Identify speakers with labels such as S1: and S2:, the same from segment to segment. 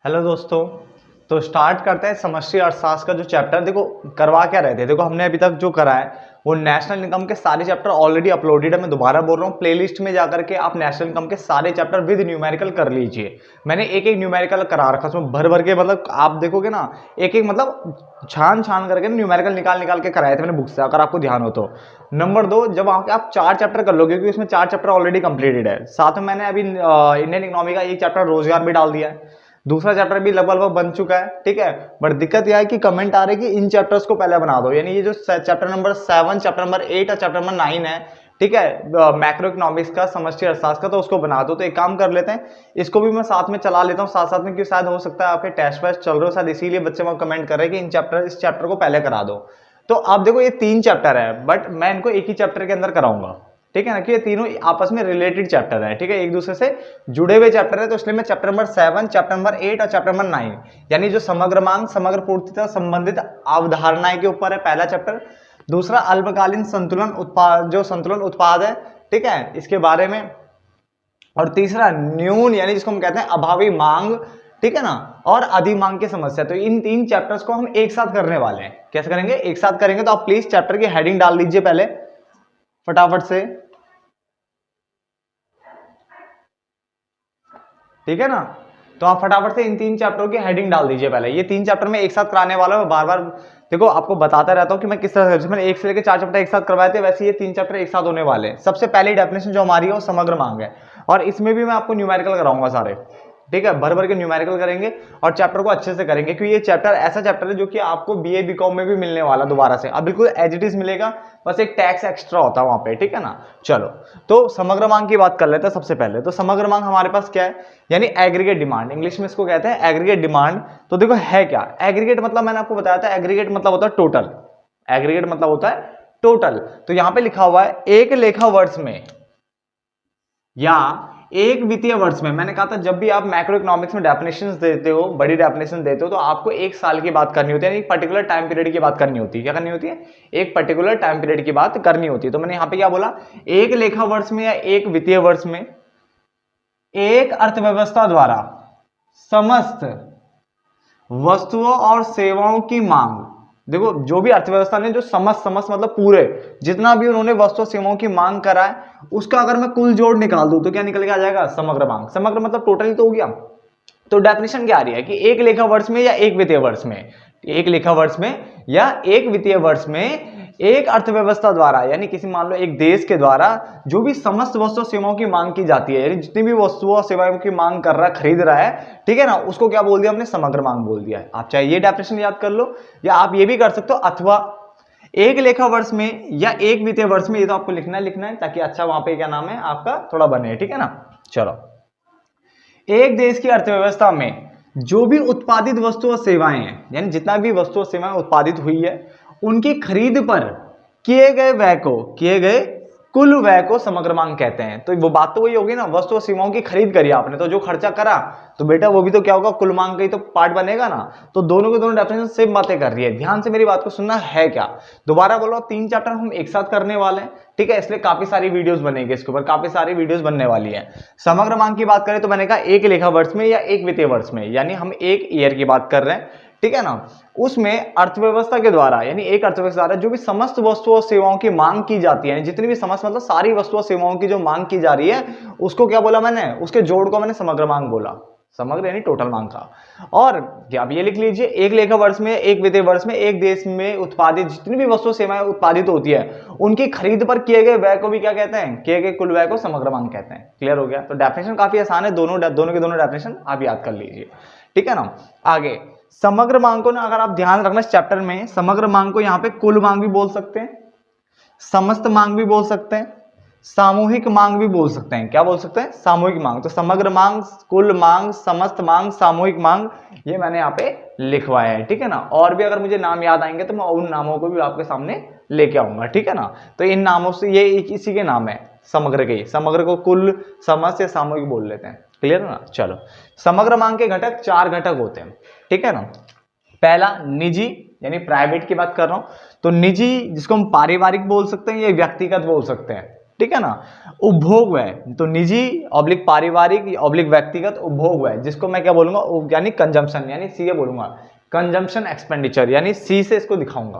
S1: Hello दोस्तों। तो start करते हैं समष्टि अर्थशास्त्र का जो चैप्टर। देखो करवा क्या रहे थे, देखो हमने अभी तक जो करा है वो नेशनल इनकम के सारे चैप्टर ऑलरेडी अपलोडेड है। मैं दोबारा बोल रहा हूँ, प्लेलिस्ट में जाकर के आप नेशनल इनकम के सारे चैप्टर विद न्यूमेरिकल कर लीजिए। मैंने एक एक न्यूमेरिकल करा रखा, उसमें भर भर के, मतलब आप देखोगे ना एक एक मतलब छान छान करके न्यूमेरिकल निकाल निकाल के कराए थे मैंने बुक से, अगर आपको ध्यान हो तो। नंबर 2, जब आप 4 चैप्टर कर लोगे, क्योंकि उसमें 4 चैप्टर ऑलरेडी कंप्लीटेड है। साथ में मैंने अभी इंडियन इकोनॉमी का एक चैप्टर रोजगार भी डाल दिया है। दूसरा चैप्टर भी लगभग बन चुका है, ठीक है। बट दिक्कत यह है कि कमेंट आ रहे कि इन चैप्टर्स को पहले बना दो, यानी ये जो चैप्टर नंबर 7, चैप्टर नंबर 8 और चैप्टर नंबर 9 है, ठीक है, मैक्रो इकोनॉमिक्स का, समष्टि अर्थशास्त्र का, तो उसको बना दो। तो एक काम कर लेते हैं, इसको भी मैं साथ में चला लेता हूँ साथ साथ में, क्योंकि शायद हो सकता है आपके टेस्ट वेस्ट चल रहे हो शायद, इसीलिए बच्चे वहां कमेंट कर रहे हैं कि इस चैप्टर को पहले करा दो। तो आप देखो ये 3 चैप्टर है, बट मैं इनको एक ही चैप्टर के अंदर कराऊंगा, ठीक है ना, कि ये तीनों आपस में रिलेटेड चैप्टर है, ठीक है, एक दूसरे से जुड़े हुए चैप्टर है। तो इसलिए मैं चैप्टर नंबर 7, चैप्टर नंबर 8 और चैप्टर नंबर 9, यानी जो समग्र मांग, समग्र पूर्तिता संबंधित अवधारणाएं के ऊपर है पहला चैप्टर। दूसरा अल्पकालीन संतुलन उत्पाद, जो संतुलन उत्पाद है, ठीक है, इसके बारे में। और तीसरा न्यून, यानी जिसको हम कहते हैं अभावी मांग, ठीक है ना, और अधिक मांग की समस्या। तो इन 3 चैप्टर्स को हम एक साथ करने वाले हैं। कैसे करेंगे? एक साथ करेंगे। तो आप प्लीज चैप्टर की हेडिंग डाल दीजिए पहले फटाफट से, ठीक है ना। तो आप फटाफट से इन 3 चैप्टरों की हेडिंग डाल दीजिए पहले। ये 3 चैप्टर में एक साथ कराने वाला हूं, बार बार देखो आपको बताता रहता हूं कि मैं किस तरह से, मैंने 1 से लेकर 4 चैप्टर एक साथ करवाए थे, वैसे ये 3 चैप्टर एक साथ होने वाले हैं। सबसे पहली डेफिनेशन जो हमारी है वो समग्र मांग है, और इसमें भी मैं आपको न्यूमेरिकल कराऊंगा सारे, ठीक है, भर भर के न्यूमेरिकल करेंगे और चैप्टर को अच्छे से करेंगे, क्योंकि ये चैप्टर ऐसा चैप्टर है जो कि आपको बीए बीकॉम में भी मिलने वाला दोबारा से, अब बिल्कुल एज इट इज मिलेगा, बस एक टैक्स एक्स्ट्रा होता है वहां पे, ठीक है ना। चलो, तो समग्र मांग की बात कर लेते हैं सबसे पहले। तो समग्र मांग हमारे पास क्या है, यानी एग्रीगेट डिमांड, इंग्लिश में इसको कहते हैं एग्रीगेट डिमांड। तो देखो है क्या एग्रीगेट, मतलब मैंने आपको बताया था एग्रीगेट मतलब होता है टोटल, एग्रीगेट मतलब होता है टोटल। तो यहां पे लिखा हुआ है एक लेखा वर्ष में या एक वित्तीय वर्ष में। मैंने कहा था जब भी आप मैक्रो इकोनॉमिक्स में डेफिनेशंस देते हो, बड़ी डेफिनेशन देते हो, तो आपको एक साल की बात करनी होती है, यानी एक पर्टिकुलर टाइम पीरियड की बात करनी होती है। क्या करनी होती है? एक पर्टिकुलर टाइम पीरियड की बात करनी होती है। तो मैंने यहां पे क्या बोला, एक लेखा वर्ष में या एक वित्तीय वर्ष में एक अर्थव्यवस्था द्वारा समस्त वस्तुओं और सेवाओं की मांग। देखो जो भी अर्थव्यवस्था ने जो समस्त मतलब पूरे जितना भी उन्होंने वस्तु और सेवाओं की मांग करा है, उसका अगर मैं कुल जोड़ निकाल दूं तो क्या निकल के आ जाएगा? समग्र मांग। समग्र मतलब टोटल ही तो हो गया। तो डेफिनेशन क्या आ रही है कि एक लेखा वर्ष में या एक वित्तीय वर्ष में, एक लेखा वर्ष में या एक वित्तीय वर्ष में एक अर्थव्यवस्था द्वारा, यानी किसी मान लो एक देश के द्वारा जो भी समस्त वस्तु सेवाओं की मांग की जाती है, यानी जितनी भी वस्तुओं और सेवाओं की मांग कर रहा है, खरीद रहा है, ठीक है ना, उसको क्या बोल दिया हमने? समग्र मांग बोल दिया है। आप चाहे ये डेफिनेशन याद कर लो, या आप ये भी कर सकते हो, अथवा एक लेखा वर्ष में या एक वित्तीय वर्ष में। ये तो आपको लिखना है ताकि अच्छा वहां पे क्या नाम है आपका थोड़ा बने, ठीक है ना। चलो, एक देश की अर्थव्यवस्था में जो भी उत्पादित वस्तु और सेवाएं हैं, यानी जितना भी वस्तु और सेवाएं उत्पादित हुई है, उनकी खरीद पर किए गए कुल व्यय को समग्र मांग कहते हैं। तो वो बात तो वही होगी ना, वस्तु और सेवाओं की खरीद करी आपने, तो जो खर्चा करा, तो बेटा वो भी तो क्या होगा? कुल मांग का ही तो पार्ट बनेगा ना। तो दोनों के दोनों डेफिनेशन सेम बातें कर रही है। ध्यान से मेरी बात को सुनना है क्या। दोबारा बोलो, 3 चैप्टर हम एक साथ करने वाले हैं, ठीक है, इसलिए काफी सारी वीडियोस बनेगी इसके ऊपर, काफी सारी वीडियोस बनने वाली है। समग्र मांग की बात करें तो मैंने कहा एक लेखा वर्ष में या एक वित्तीय वर्ष में, यानी हम एक ईयर की बात कर रहे हैं, ठीक है ना। उसमें अर्थव्यवस्था के द्वारा, यानी एक अर्थव्यवस्था द्वारा जो भी समस्त वस्तुओं और सेवाओं की मांग की जाती है, जितनी भी समस्त मतलब सारी वस्तुओं और सेवाओं की जो मांग की जा रही है, उसको क्या बोला मैंने? उसके जोड़ को मैंने समग्र मांग बोला। समग्र यानी टोटल मांग का। और आप ये लिख लीजिए, एक लेखा वर्ष में, एक वित्तीय वर्ष में एक देश में उत्पादित जितनी भी वस्तु सेवाएं उत्पादित होती है, उनकी खरीद पर किए गए व्यय को भी क्या कहते हैं? किए गए कुल व्यय को समग्र मांग कहते हैं। क्लियर हो गया? तो डेफिनेशन काफी आसान है, दोनों के दोनों डेफिनेशन आप याद कर लीजिए, ठीक है ना। आगे समग्र मांग को ना, अगर आप ध्यान रखना इस चैप्टर में, समग्र मांग को यहाँ पे कुल मांग भी बोल सकते हैं, समस्त मांग भी बोल सकते हैं, सामूहिक मांग भी बोल सकते हैं। क्या बोल सकते हैं? सामूहिक मांग। तो समग्र मांग, कुल मांग, समस्त मांग, सामूहिक मांग, ये मैंने यहाँ पे लिखवाया है, ठीक है ना। और भी अगर मुझे नाम याद आएंगे तो मैं उन नामों को भी आपके सामने लेके आऊंगा, ठीक है ना। तो इन नामों से ये इसी के नाम है, समग्र के। समग्र को कुल, समस्त या सामूहिक बोल लेते हैं। क्लियर है ना। चलो, समग्र मांग के घटक 4 घटक होते हैं, ठीक है ना। पहला निजी, यानी प्राइवेट की बात कर रहा हूं। तो निजी जिसको हम पारिवारिक बोल सकते हैं या व्यक्तिगत बोल सकते हैं, ठीक है ना। उपभोग व्यय, तो निजी ऑब्लिक पारिवारिक ऑब्लिक व्यक्तिगत उपभोग व्यय, जिसको मैं क्या बोलूंगा, यानी कंजम्पशन, यानी सी बोलूंगा, कंजम्पशन एक्सपेंडिचर, यानी सी से इसको दिखाऊंगा।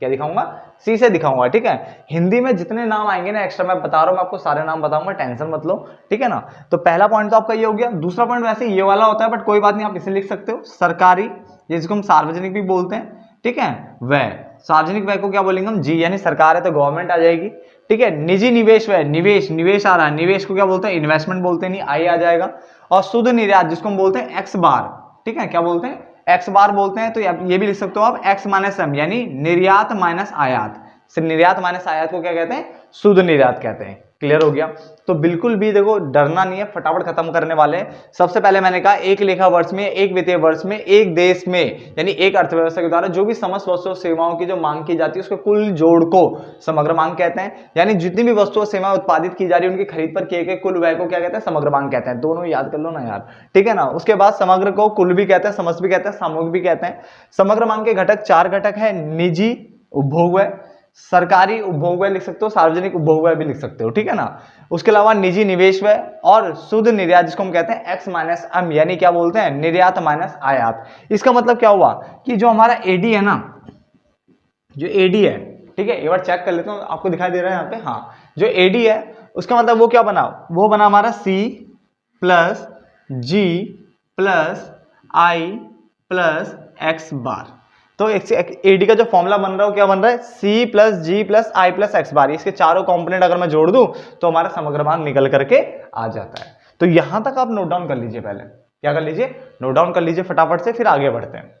S1: क्या दिखाऊंगा? सी से दिखाऊंगा, ठीक है। हिंदी में जितने नाम आएंगे ना एक्स्ट्रा, मैं बता रहा हूं, मैं आपको सारे नाम बताऊंगा, टेंशन मत लो, ठीक है ना। तो पहला पॉइंट तो आपका ये हो गया। दूसरा पॉइंट वैसे ये वाला होता है, बट कोई बात नहीं, आप इसे लिख सकते हो, सरकारी, जिसको हम सार्वजनिक भी बोलते हैं, ठीक है। व्यय, सार्वजनिक व्यय को क्या बोलेंगे हम? जी, यानी सरकार है तो गवर्नमेंट आ जाएगी, ठीक है। निजी निवेश व्यय, निवेश, निवेश आ रहा है, निवेश को क्या बोलते हैं? इन्वेस्टमेंट बोलते हैं, नहीं आई आ जाएगा। और शुद्ध निर्यात, जिसको हम बोलते हैं एक्स बार, ठीक है, क्या बोलते हैं? एक्स बार बोलते हैं। तो ये भी लिख सकते हो आप, एक्स माइनस एम, यानी निर्यात माइनस आयात। सिर्फ निर्यात माइनस आयात को क्या कहते हैं? शुद्ध निर्यात कहते हैं। क्लियर हो गया? तो बिल्कुल भी देखो डरना नहीं है, फटाफट खत्म करने वाले हैं। सबसे पहले मैंने कहा, एक लेखा वर्ष में, एक वित्तीय वर्ष में, एक देश में, यानी एक अर्थव्यवस्था के द्वारा जो भी समस्त वस्तुओं सेवाओं की जो मांग की जाती है, उसके कुल जोड़ को समग्र मांग कहते हैं। यानी जितनी भी वस्तुओं सेवाएं उत्पादित की जा रही है, उनकी खरीद पर किए गए कुल व्यय को क्या कहते हैं? समग्र मांग कहते हैं। दोनों याद कर लो ना यार, ठीक है ना। उसके बाद समग्र को कुल भी कहते हैं, समस्त भी कहते हैं, सामूहिक भी कहते हैं। समग्र मांग के घटक 4 घटक है, निजी उपभोग व्यय, सरकारी उपभोग व्यय लिख सकते हो, सार्वजनिक उपभोग व्यय भी लिख सकते हो, ठीक है ना। उसके अलावा निजी निवेश व्यय और शुद्ध निर्यात, जिसको हम कहते हैं एक्स माइनस एम, यानी क्या बोलते हैं? निर्यात माइनस आयात। इसका मतलब क्या हुआ कि जो हमारा एडी है ना, जो एडी है, ठीक है, एक बार चेक कर लेते हो, आपको दिखाई दे रहा है यहाँ पे, हाँ, जो एडी है उसका मतलब वो क्या बना? वो बना हमारा सी प्लस जी प्लस आई प्लस एक्स बार। तो एडी का जो फॉर्मूला बन रहा है वो क्या बन रहा है? सी प्लस जी प्लस आई प्लस एक्स बार। इसके चारों कंपोनेंट अगर मैं जोड़ दूं तो हमारा समग्र मान निकल करके आ जाता है। तो यहां तक आप नोट डाउन कर लीजिए, पहले क्या कर लीजिए? नोट डाउन कर लीजिए फटाफट से, फिर आगे बढ़ते हैं।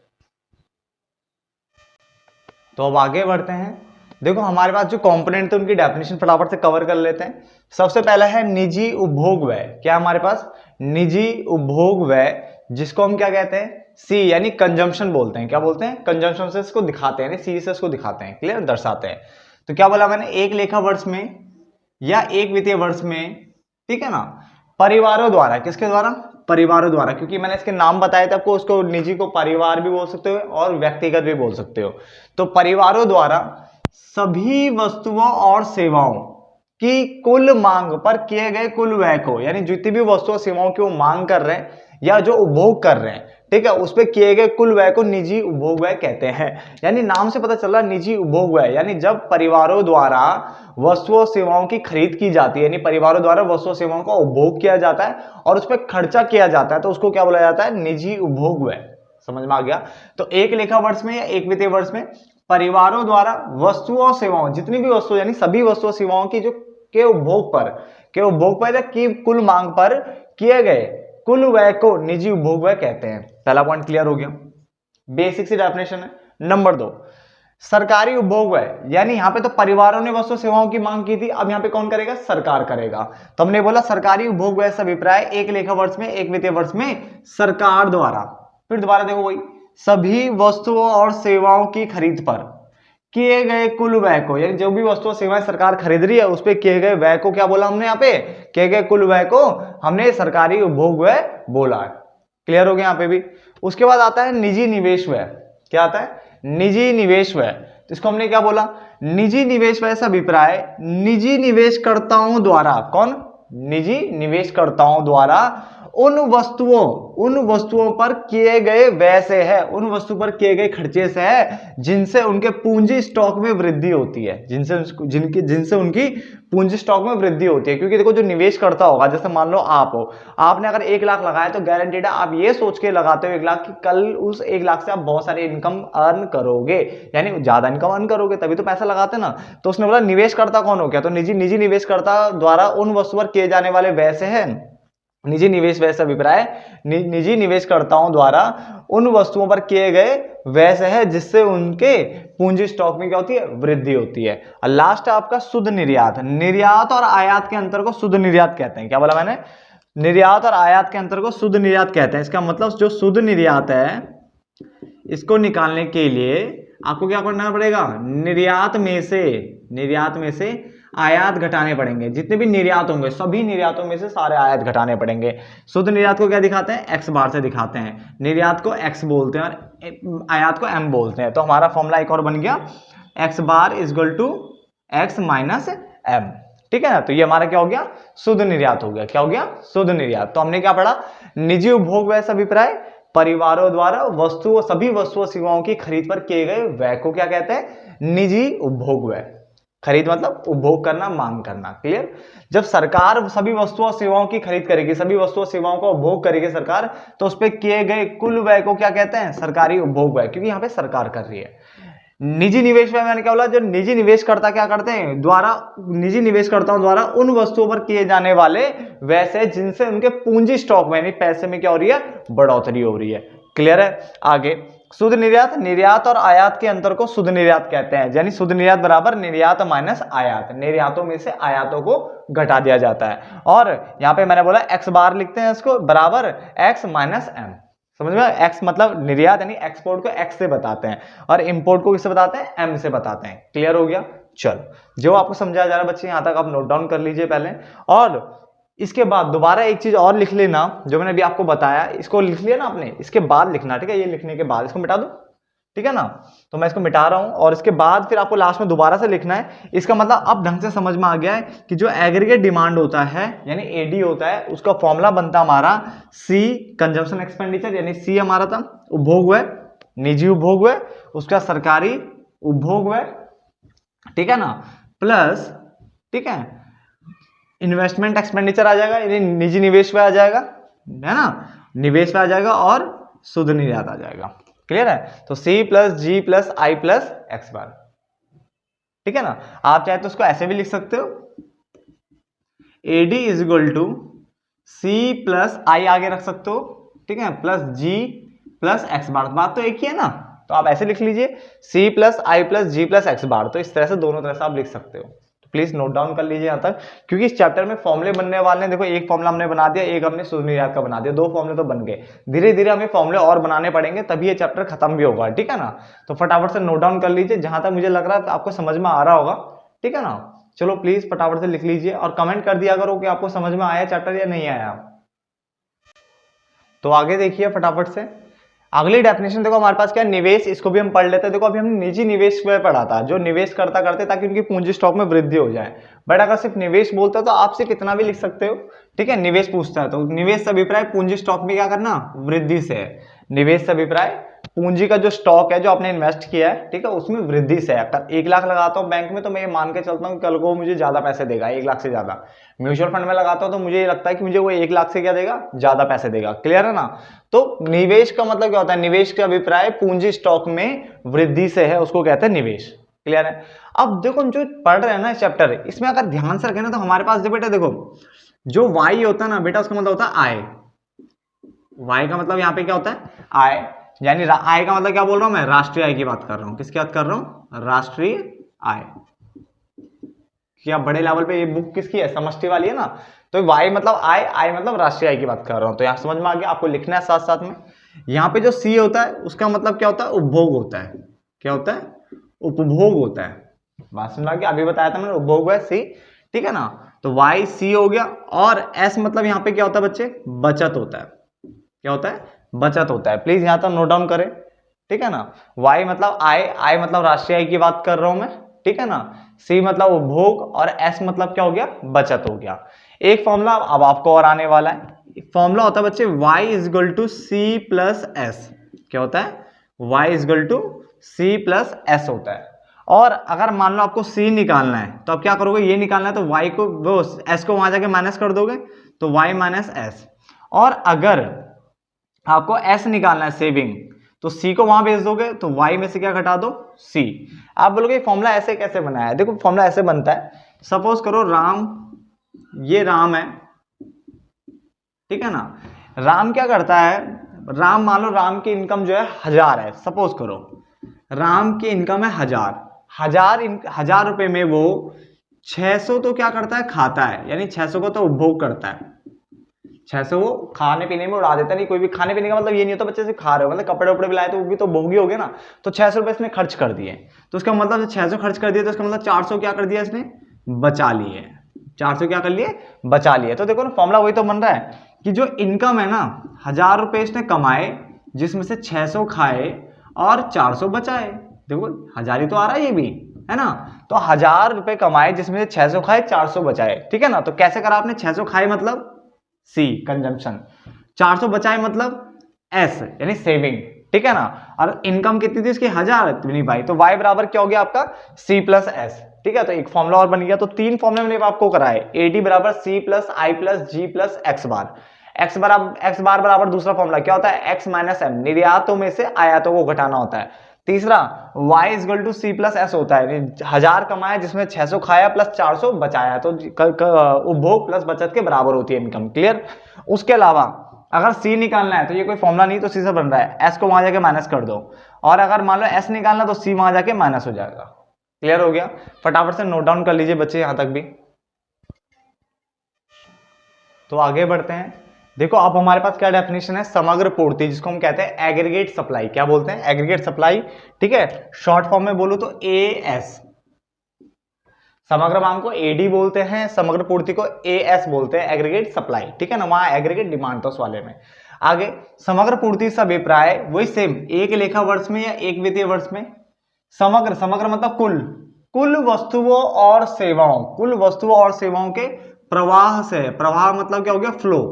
S1: तो अब आगे बढ़ते हैं। देखो हमारे पास जो कंपोनेंट थे उनकी डेफिनेशन फटाफट से कवर कर लेते हैं। सबसे पहला है निजी उपभोग व्यय। क्या हमारे पास? निजी उपभोग व्यय, जिसको हम क्या कहते हैं? सी, यानी कंजम्पशन बोलते हैं। क्या बोलते हैं? कंजम्पशन से इसको दिखाते हैं, सी से इसको दिखाते हैं, क्लियर, दर्शाते हैं। तो क्या बोला मैंने? एक लेखा वर्ष में या एक वित्तीय वर्ष में, ठीक है ना, परिवारों द्वारा, किसके द्वारा? परिवारों द्वारा, क्योंकि मैंने इसके नाम बताए थे आपको, उसको निजी को परिवार भी बोल सकते हो और व्यक्तिगत भी बोल सकते हो। तो परिवारों द्वारा सभी वस्तुओं और सेवाओं की कुल मांग पर किए गए कुल व्यय को, यानी जितनी भी वस्तुओं सेवाओं की वो मांग कर रहे हैं या जो उपभोग कर रहे हैं, ठीक है, उस पे किए गए कुल व्यय को निजी उपभोग व्यय कहते हैं। यानी नाम से पता चल रहा है निजी उपभोग व्यय, यानी जब परिवारों द्वारा वस्तुओं सेवाओं की खरीद की जाती है, यानी परिवारों द्वारा वस्तुओं सेवाओं का उपभोग किया जाता है और उस पर खर्चा किया जाता है, तो उसको क्या बोला जाता है? निजी उपभोग व्यय। समझ में आ गया? तो एक लेखा वर्ष में या एक वित्तीय वर्ष में परिवारों द्वारा वस्तुओं सेवाओं, जितनी भी वस्तु, यानी सभी वस्तुओं सेवाओं की जो के उपभोग पर या की कुल मांग पर किए गए कुल व्यय को निजी उपभोग व्यय कहते हैं। पहला पॉइंट क्लियर हो गया, बेसिक सी डेफिनेशन है। नंबर 2, सरकारी उपभोग व्यय, यानी यहां पे तो परिवारों ने वस्तु सेवाओं की मांग की थी, अब यहां पे कौन करेगा? सरकार करेगा। तो हमने बोला सरकारी उपभोग व्यय से अभिप्राय एक लेखा वर्ष में, एक वित्तीय वर्ष में सरकार द्वारा, फिर दोबारा देखो वही, सभी वस्तुओं और सेवाओं की खरीद पर किए गए कुल व्यय को, यानी जो भी वस्तुओं सेवाएं सरकार खरीद रही है उस पे किए गए व्यय को क्या बोला हमने? यहाँ पे किए गए कुल व्यय को हमने सरकारी उपभोग व्यय बोला है। क्लियर हो गया यहाँ पे भी? उसके बाद आता है निजी निवेश व्यय। क्या आता है? निजी निवेश व्यय। तो इसको हमने क्या बोला? निजी निवेश व्यय से अभिप्राय निजी निवेशकर्ताओं द्वारा, कौन? निजी निवेशकर्ताओं द्वारा उन वस्तुओं पर किए गए व्यय से है, उन वस्तु पर किए गए खर्चे से है जिनसे उनके पूंजी स्टॉक में वृद्धि होती है, जिनसे उनकी पूंजी स्टॉक में वृद्धि होती है। क्योंकि देखो जो निवेश करता होगा, जैसे मान लो आप हो, आपने अगर 1 लाख लगाया तो गारंटीड है आप ये सोच के लगाते हो 1 लाख कि कल उस 1 लाख से आप बहुत सारे इनकम अर्न करोगे, यानी ज्यादा इनकम अर्न करोगे, तभी तो पैसा लगाते ना। तो उसने बोला निवेशकर्ता कौन हो गया? तो निजी निवेशकर्ता द्वारा उन वस्तु पर किए जाने वाले व्यय से है निजी निवेश व्यय से अभिप्राय निजी निवेशकर्ताओं द्वारा उन वस्तुओं पर किए गए व्यय से है जिससे उनके पूंजी स्टॉक में क्या होती है? वृद्धि होती है। और लास्ट है आपका शुद्ध निर्यात। निर्यात और आयात के अंतर को शुद्ध निर्यात कहते हैं। क्या बोला मैंने? निर्यात और आयात के अंतर को शुद्ध निर्यात कहते हैं। इसका मतलब जो शुद्ध निर्यात है इसको निकालने के लिए आपको क्या करना पड़ेगा? निर्यात में से आयात घटाने पड़ेंगे। जितने भी निर्यात होंगे सभी निर्यातों में से सारे आयात घटाने पड़ेंगे। शुद्ध निर्यात को क्या दिखाते हैं? एक्स बार से दिखाते हैं। निर्यात को एक्स बोलते हैं और आयात को एम बोलते हैं। तो हमारा फॉर्मूला एक और बन गया, X bar is equal to X minus M. ठीक है ना। तो ये हमारा क्या हो गया, शुद्ध निर्यात हो गया। क्या हो गया, शुद्ध निर्यात। तो हमने क्या पढ़ा, निजी उपभोग व्यय से अभिप्राय परिवारों द्वारा वस्तु, सभी वस्तुओं सेवाओं की खरीद पर किए गए व्यय को क्या कहते हैं, निजी उपभोग व्यय। खरीद मतलब उपभोग करना, मांग करना, क्लियर। जब सरकार सभी वस्तुओं सेवाओं की खरीद करेगी, सभी वस्तुओं सेवाओं का उपभोग करेगी सरकार, तो उस पर किए गए कुल व्यय को क्या कहते हैं, सरकारी उपभोग व्यय, क्योंकि यहाँ पे सरकार कर रही है। निजी निवेश में मैंने क्या बोला, जो निजी निवेशकर्ता क्या करते हैं, द्वारा निजी निवेशकर्ताओं द्वारा उन वस्तुओं पर किए जाने वाले वैसे जिनसे उनके पूंजी स्टॉक में यानी पैसे में क्या हो रही है, बढ़ोतरी हो रही है। क्लियर है। आगे शुद्ध निर्यात, निर्यात और आयात के अंतर को शुद्ध निर्यात कहते हैं। यानी शुद्ध निर्यात बराबर निर्यात माइनस आयात, निर्यातों में से आयातों को घटा दिया जाता है। और यहाँ पे मैंने बोला एक्स बार लिखते हैं इसको, बराबर एक्स माइनस एम। समझ में, एक्स मतलब निर्यात यानी एक्सपोर्ट को एक्स से बताते हैं और इंपोर्ट को किससे बताते हैं, एम से बताते हैं। क्लियर हो गया। चलो, जो आपको समझाया जा रहा है बच्चे यहां तक आप नोट डाउन कर लीजिए पहले। और इसके बाद दोबारा एक चीज और लिख लेना, जो मैंने अभी आपको बताया, इसको लिख लिया ना आपने, इसके बाद लिखना, ठीक है। ये लिखने के बाद इसको मिटा दो, ठीक है ना। तो मैं इसको मिटा रहा हूं और इसके बाद फिर आपको लास्ट में दोबारा से लिखना है। इसका मतलब अब ढंग से समझ में आ गया है कि जो एग्रीगेट डिमांड होता है यानी एडी होता है, उसका फॉर्मूला बनता हमारा सी कंजम्पशन एक्सपेंडिचर, यानी सी हमारा था उपभोग व्यय, निजी उपभोग व्यय, उसका सरकारी उपभोग व्यय, ठीक है ना, प्लस, ठीक है, इन्वेस्टमेंट एक्सपेंडिचर आ जाएगा, यानी निजी निवेश व्यय आ जाएगा, है ना, निवेश व्यय आ जाएगा और शुद्ध निर्यात आ जाएगा। क्लियर है। तो C प्लस जी प्लस आई प्लस एक्स बार, ठीक है ना। आप चाहे तो उसको ऐसे भी लिख सकते हो, AD is equal to C plus I आगे रख सकते हो, ठीक है, plus G plus X bar. बात तो एक ही है ना, तो आप ऐसे लिख लीजिए C प्लस आई प्लस G प्लस एक्स बार। तो इस तरह से दोनों तरह से आप लिख सकते हो। प्लीज नोट डाउन कर लीजिए यहां तक, क्योंकि इस चैप्टर में फॉर्मुले बनने वाले हैं। देखो, एक फॉर्मुला हमने बना दिया, एक हमने शुद्ध निर्यात का बना दिया, दो फॉर्मुले तो बन गए। धीरे धीरे हमें फॉर्मुले और बनाने पड़ेंगे, तभी ये चैप्टर खत्म भी होगा, ठीक है ना। तो फटाफट से नोट डाउन कर लीजिए, जहां तक मुझे लग रहा है आपको समझ में आ रहा होगा, ठीक है ना। चलो प्लीज फटाफट से लिख लीजिए और कमेंट कर दिया करो कि आपको समझ में आया चैप्टर या नहीं आया। तो आगे देखिए फटाफट से अगली डेफिनेशन। देखो हमारे पास क्या है, निवेश, इसको भी हम पढ़ लेते हैं। देखो अभी हमने निजी निवेश व्यय पढ़ा था, जो निवेश करता करते ताकि उनकी पूंजी स्टॉक में वृद्धि हो जाए। बट अगर सिर्फ निवेश बोलता है तो आप सिर्फ कितना भी लिख सकते हो, ठीक है। निवेश पूछता है तो निवेश से अभिप्राय पूंजी स्टॉक में क्या करना, वृद्धि से है। निवेश से अभिप्राय पूंजी का जो स्टॉक है जो आपने इन्वेस्ट किया है, ठीक है, उसमें वृद्धि से है। अगर 1 लाख लगाता हूँ बैंक में तो मैं ये मान के चलता हूँ कल को मुझे ज्यादा पैसे देगा, 1 लाख से ज्यादा। म्यूचुअल फंड में लगाता हूँ तो मुझे ये लगता है कि मुझे वो 1 लाख से क्या देगा, ज्यादा पैसे देगा। क्लियर है ना। तो निवेश का मतलब क्या होता है, निवेश का अभिप्राय पूंजी स्टॉक में वृद्धि से है, उसको कहते हैं निवेश। क्लियर है। अब देखो जो पढ़ रहे हैं ना चैप्टर, इसमें अगर ध्यान से रखें ना तो हमारे पास बेटा देखो जो वाई होता है ना बेटा, उसका मतलब होता है आय। वाई का मतलब यहाँ पे क्या होता है, आय। यानी आय का मतलब क्या बोल रहा हूं मैं, राष्ट्रीय आय की बात कर रहा हूं। किसकी बात कर रहा हूं, राष्ट्रीय आय। क्या बड़े लेवल पे ये बुक किसकी है, समष्टि वाली है ना। तो वाई मतलब आय, आय मतलब राष्ट्रीय आय की बात कर रहा हूं। तो यहाँ समझ में आ गया, आपको लिखना है साथ साथ में। यहाँ पे जो सी होता है उसका मतलब क्या होता है, उपभोग होता है। क्या होता है, उपभोग होता है। बात समझ आ गया, अभी बताया था मैंने, उपभोग है सी, ठीक है ना। तो वाई सी हो गया। और एस मतलब यहाँ पे क्या होता है बच्चे, बचत होता है। क्या होता है, बचत होता है। प्लीज यहां तक नोट डाउन करें, ठीक है ना। वाई मतलब आय, आय मतलब राष्ट्रीय आय की बात कर रहा हूं मैं, ठीक है ना। सी मतलब उपभोग और एस मतलब क्या हो गया, बचत हो गया। एक फॉर्मूला अब आपको और आने वाला है। फॉर्मूला होता है बच्चे y is equal to C plus S. क्या होता है, y is equal to C plus S होता है। और अगर मान लो आपको c निकालना है तो आप क्या करोगे, ये निकालना है तो y को वो s को वहां जाके माइनस कर दोगे तो y माइनस एस। और अगर आपको s निकालना है सेविंग, तो c को वहां भेज दोगे तो y में से क्या घटा दो, c। आप बोलोगे फॉर्मूला ऐसे कैसे बनाया है, देखो फॉर्मूला ऐसे बनता है। सपोज करो राम, ये राम है, ठीक है ना। राम क्या करता है, राम मान लो राम की इनकम जो है 1000 है। सपोज करो राम की इनकम है 1000 रुपए में वो 600 तो क्या करता है, खाता है, यानी 600 को तो उपभोग करता है। 600 वो खाने पीने में उड़ा देता। नहीं, कोई भी खाने पीने का मतलब ये नहीं होता बच्चे से खा रहे हो, मतलब कपड़े उपड़े भी लाए तो वो भी तो भोगी हो गए ना। तो 600 रुपए इसने खर्च कर दिए, तो उसका मतलब 600 खर्च कर दिए तो उसका मतलब 400 क्या कर दिया इसने, बचा लिए। 400 क्या कर लिए, बचा लिए। तो देखो ना फॉर्मूला वही तो बन रहा है कि जो इनकम है ना 1000 रुपए इसने कमाए, जिसमें से 600 खाए और 400 बचाए। देखो 1000 ही तो आ रहा है ये भी, है ना। तो 1000 रुपए कमाए जिसमें से 600 खाए 400 बचाए, ठीक है ना। तो कैसे करा आपने, 600 खाए मतलब सी कंजम्पशन, 400 बचाए मतलब एस यानी सेविंग, ठीक है ना। और इनकम कितनी थी इसकी 1000 नहीं भाई, तो y बराबर क्या हो गया आपका c प्लस एस, ठीक है। तो एक फॉर्मूला और बन गया, तो 3 फॉर्मूले मैंने आपको कराए, AD बराबर c प्लस आई प्लस जी प्लस एक्स बार। एक्स बार बराबर दूसरा फॉर्मूला क्या होता है, x माइनस एम, निर्यातों में से आयातों को घटाना होता है। तीसरा y is equal to C plus S होता है, 1000 कमाया जिसमें 600 खाया प्लस 400 बचाया, तो उपभोग प्लस बचत के बराबर होती है इनकम, क्लियर। उसके अलावा अगर c निकालना है तो ये कोई फॉर्मूला नहीं, तो c से बन रहा है, s को वहां जाके माइनस कर दो, और अगर मान लो s निकालना तो c वहां जाके माइनस हो जाएगा, क्लियर हो गया। फटाफट से नोट डाउन कर लीजिए बच्चे यहां तक भी। तो आगे बढ़ते हैं, देखो अब हमारे पास क्या डेफिनेशन है, समग्र पूर्ति, जिसको हम कहते हैं एग्रीगेट सप्लाई, क्या बोलते हैं एग्रीगेट सप्लाई, ठीक है। शॉर्ट फॉर्म में बोलूं तो AS, समग्र मांग को AD बोलते हैं, समग्र पूर्ति को AS बोलते हैं, एग्रीगेट सप्लाई, ठीक है ना, वहां एग्रीगेट डिमांड था उस वाले में। आगे समग्र पूर्ति से अभिप्राय वही सेम, एक लेखा वर्ष में या एक वित्तीय वर्ष में, समग्र समग्र मतलब कुल वस्तुओं और सेवाओं, कुल वस्तुओं और सेवाओं के प्रवाह से, प्रवाह मतलब क्या हो गया फ्लो,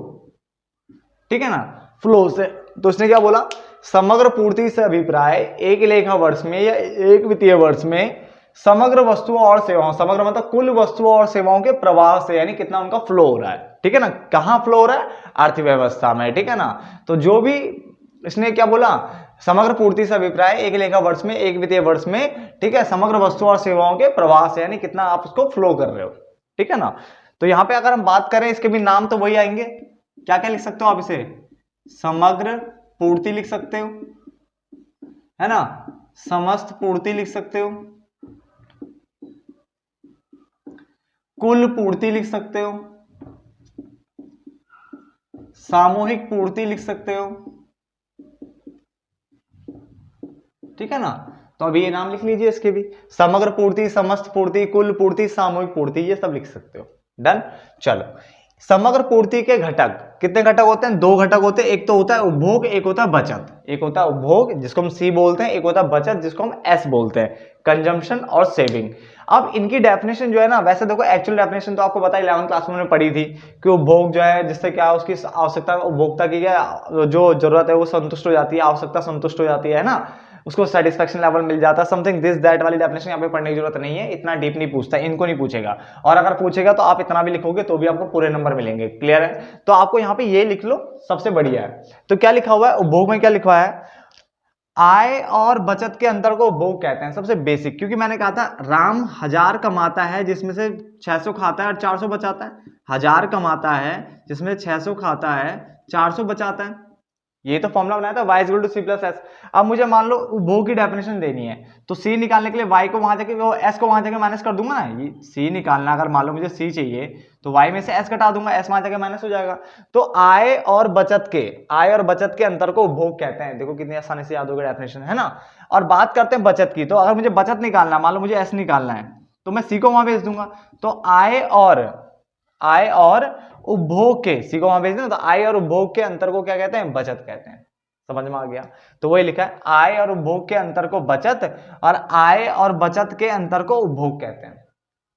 S1: ठीक है ना, फ्लो से। तो उसने क्या बोला, समग्र पूर्ति से अभिप्राय एक लेखा वर्ष में या एक वित्तीय वर्ष में समग्र वस्तुओं और सेवाओं, समग्र मतलब कुल वस्तुओं और सेवाओं के प्रवाह से, यानी कितना उनका फ्लो हो रहा है, ठीक है ना। कहां फ्लो हो रहा है, अर्थव्यवस्था में, ठीक है ना। तो जो भी इसने क्या बोला, समग्र पूर्ति से अभिप्राय एक लेखा वर्ष में एक वित्तीय वर्ष में, ठीक है, समग्र वस्तुओं और सेवाओं के प्रवाह से, यानी कितना आप उसको फ्लो कर रहे हो, ठीक है ना। तो यहां पे अगर हम बात करें, इसके भी नाम तो वही आएंगे, क्या क्या लिख सकते हो आप इसे, समग्र पूर्ति लिख सकते हो, है ना, समस्त पूर्ति लिख सकते हो, कुल पूर्ति लिख सकते हो, सामूहिक पूर्ति लिख सकते हो, ठीक है ना। तो अभी ये नाम लिख लीजिए इसके भी, समग्र पूर्ति, समस्त पूर्ति, कुल पूर्ति, सामूहिक पूर्ति, ये सब लिख सकते हो, डन। चलो, समग्र पूर्ति के घटक, कितने घटक होते हैं, 2 घटक होते हैं, एक तो होता है उपभोग, एक होता है बचत। एक होता है उपभोग जिसको हम C बोलते हैं, एक होता है बचत जिसको हम S बोलते हैं, कंजम्पशन और सेविंग। अब इनकी डेफिनेशन जो है ना, वैसे देखो एक्चुअल डेफिनेशन तो आपको पता है 11th क्लास में पढ़ी थी कि उपभोग जो है जिससे क्या उसकी आवश्यकता, उपभोक्ता की क्या जो जरूरत है वो संतुष्ट हो जाती है, आवश्यकता संतुष्ट हो जाती है ना, उसको सेटिस्फेक्शन लेवल मिल जाता है, समथिंग दिस दैट वाली डेफिनेशन यहाँ पे पढ़ने की जरूरत नहीं है, इतना डीप नहीं पूछता, इनको नहीं पूछेगा, और अगर पूछेगा तो आप इतना भी लिखोगे तो भी आपको पूरे नंबर मिलेंगे, क्लियर है। तो आपको यहाँ पे ये लिख लो, सबसे बढ़िया है। तो क्या लिखा हुआ है उपभोग में, क्या लिखा है, आय और बचत के अंतर को उपभोग कहते हैं, सबसे बेसिक, क्योंकि मैंने कहा था राम 1000 कमाता है जिसमें से 600 खाता है और 400 बचाता है, 1000 कमाता है जिसमें 600 खाता है 400 बचाता है, ये तो फॉर्मूला बनाया था y equal to C plus S. अब मुझे मान लो उपभोग की डेफिनेशन देनी है, तो c निकालने के लिए y को वहां जाके, वो s को वहां जाके माइनस कर दूंगा ना, ये c निकालना, अगर मान लो मुझे c चाहिए तो y में से s घटा दूंगा, s वहां जाके माइनस हो जाएगा। तो आय और बचत के अंतर को उपभोग कहते हैं, देखो कितनी आसानी से याद हो गया डेफिनेशन, है ना। और बात करते हैं बचत की, तो अगर मुझे बचत निकालना, मान लो मुझे s निकालना है, तो मैं c को वहां भेज दूंगा, तो आय और उपभोग के, सी को वहां भेज देना, तो आय और उपभोग के अंतर को क्या कहते हैं, बचत कहते हैं, समझ में आ गया। तो वही लिखा है, आय और उपभोग के अंतर को बचत, और आय और बचत के अंतर को उपभोग कहते हैं,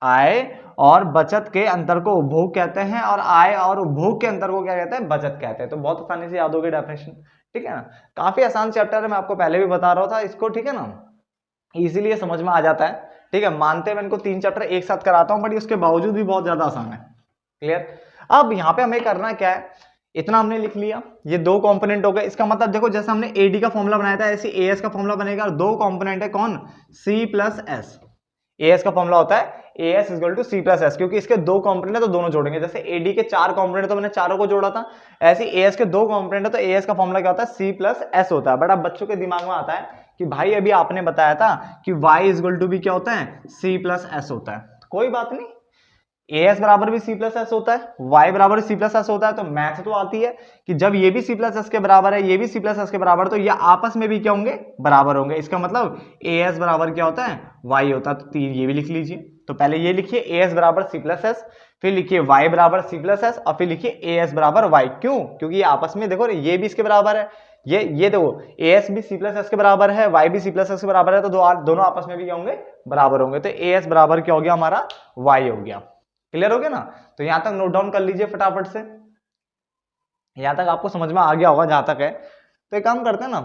S1: आय और बचत के अंतर को उपभोग कहते हैं, और आय और उपभोग के अंतर को क्या कहते हैं, बचत कहते हैं। तो बहुत आसानी से याद होगी डेफिनेशन, ठीक है ना। काफी आसान चैप्टर है, मैं आपको पहले भी बता रहा था इसको, ठीक है ना, इजीली समझ में आ जाता है, ठीक है। मानते मैं इनको 3 चैप्टर एक साथ कराता हूं, बट उसके बावजूद भी बहुत ज्यादा आसान है, क्लियर। अब यहाँ पे हमें करना क्या है, इतना हमने लिख लिया, ये 2 कंपोनेंट हो गए। इसका मतलब देखो, जैसे हमने AD का फॉर्मूला बनाया था ऐसे AS का फॉर्मूला बनेगा, और 2 कंपोनेंट है कौन, C प्लस S। AS का फॉर्मूला होता है AS equal to C plus S, क्योंकि इसके 2 कंपोनेंट है तो दोनों जोड़ेंगे। जैसे AD के 4 कंपोनेंट तो मैंने चारों को जोड़ा था, ऐसे AS के 2 कंपोनेंट है तो AS का फॉर्मूला क्या होता है, C प्लस S होता है। बट अब बच्चों के दिमाग में आता है कि भाई अभी आपने बताया था कि Y इक्वल टू भी क्या होता है, C प्लस S होता है। कोई बात नहीं, AS बराबर भी C प्लस एस होता है, Y बराबर C प्लस एस होता है, तो मैथ तो आती है कि जब ये भी C प्लस एस के बराबर है, ये भी C प्लस एस के बराबर, तो ये आपस में भी क्या होंगे, बराबर होंगे। इसका मतलब AS बराबर क्या होता है, Y होता है। तो ये भी लिख लीजिए, तो पहले ये लिखिए AS बराबर C प्लस एस, फिर लिखिए Y बराबर C प्लस एस, और फिर लिखिए AS बराबर Y। क्यों, क्योंकि ये आपस में देखो ये भी इसके बराबर है, ये देखो ए एस भी सी प्लस एस के बराबर है, वाई भी सी प्लस एस के बराबर है, तो दोनों आपस में भी क्या होंगे, बराबर होंगे। तो ए एस बराबर क्या हो गया हमारा, वाई हो गया। क्लियर हो गया ना। तो यहां तक नोट डाउन कर लीजिए फटाफट से, यहां तक आपको समझ में आ गया होगा जहां तक है। तो एक काम करते हैं ना,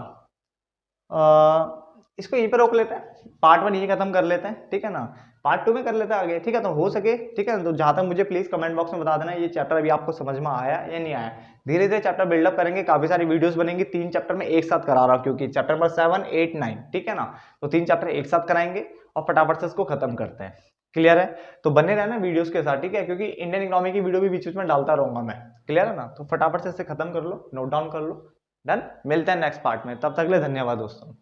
S1: इसको यहीं पे रोक लेते हैं, पार्ट 1 यही खत्म कर लेते हैं, ठीक है ना। पार्ट 2 में कर लेते हैं आगे, ठीक है। तो हो सके, ठीक है, तो जहां तक मुझे प्लीज कमेंट बॉक्स में बता देना ये चैप्टर अभी आपको समझ में आया या नहीं आया। धीरे धीरे चैप्टर बिल्डअप करेंगे, काफी सारी वीडियोस बनेंगी, 3 चैप्टर में एक साथ करा रहा हूं क्योंकि चैप्टर नंबर 7, 8, 9, ठीक है ना। तो 3 चैप्टर एक साथ कराएंगे और फटाफट से इसको खत्म करते हैं। क्लियर है। तो बने रहना वीडियोस के साथ, ठीक है, क्योंकि इंडियन इकोनॉमी की वीडियो भी बीच बीच में डालता रहूंगा मैं। क्लियर है ना। तो फटाफट से इसे खत्म कर लो, नोट डाउन कर लो। डन। मिलते हैं नेक्स्ट पार्ट में, तब तक के लिए धन्यवाद दोस्तों।